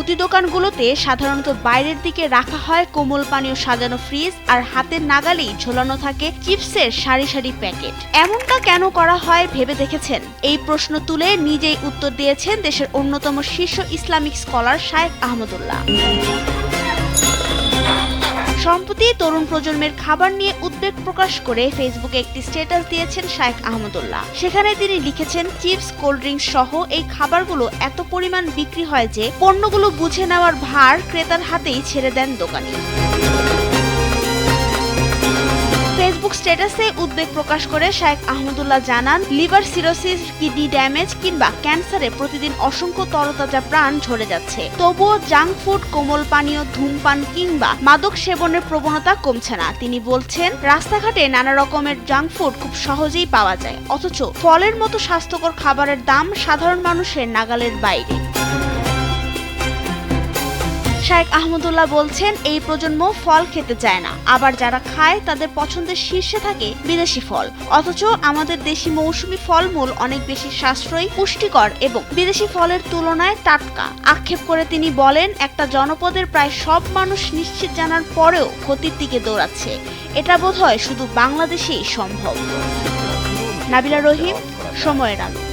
মুদি দোকানগুলোতে সাধারণত বাইরের দিকে রাখা হয় কোমল পানীয় সাজানো ফ্রিজ, আর হাতের নাগালেই ঝোলানো থাকে চিপসের সারি সারি প্যাকেট। এমনটা কেন করা হয় ভেবে দেখেছেন? এই প্রশ্ন তুলে নিজেই উত্তর দিয়েছেন দেশের অন্যতম শীর্ষ ইসলামিক স্কলার শায়েখ আহমদুল্লাহ। সম্প্রতি তরুণ প্রজন্মের খাবার নিয়ে উদ্বেগ প্রকাশ করে ফেসবুকে একটি স্ট্যাটাস দিয়েছেন শায়েখ আহমদুল্লাহ। সেখানে তিনি লিখেছেন, চিপস, কোল্ড ড্রিঙ্কস সহ এই খাবারগুলো এত পরিমাণ বিক্রি হয় যে পণ্যগুলো বুঝে নেওয়ার ভার ক্রেতার হাতেই ছেড়ে দেন দোকানি। ফেসবুক স্ট্যাটাসে উদ্বেগ প্রকাশ করে শায়েখ আহমদুল্লাহ জানান, লিভার সিরোসিস, কিডনি ড্যামেজ কিংবা ক্যান্সারে প্রতিদিন অসংখ্য তরতাজা প্রাণ ঝরে যাচ্ছে। তবুও জাঙ্ক ফুড, কোমল পানীয়, ধূমপান কিংবা মাদক সেবনের প্রবণতা কমছে না। তিনি বলছেন, রাস্তাঘাটে নানা রকমের জাঙ্ক ফুড খুব সহজেই পাওয়া যায়, অথচ ফলের মতো স্বাস্থ্যকর খাবারের দাম সাধারণ মানুষের নাগালের বাইরে। শায়েখ আহমদুল্লাহ বলছেন, এই প্রজন্ম ফল খেতে চায় না, আবার যারা খায় তাদের পছন্দের শীর্ষে থাকে বিদেশি ফল, অথচ আমাদের দেশি মৌসুমী ফলমূল অনেক বেশি সাশ্রয়ী, পুষ্টিকর এবং বিদেশি ফলের তুলনায় টাটকা। আক্ষেপ করে তিনি বলেন, একটা জনপদের প্রায় সব মানুষ নিশ্চিত জানার পরেও ক্ষতির দিকে দৌড়াচ্ছে। এটা বোধহয় শুধু বাংলাদেশেই সম্ভব। নাবিলা রহিম, সময়ের আলো।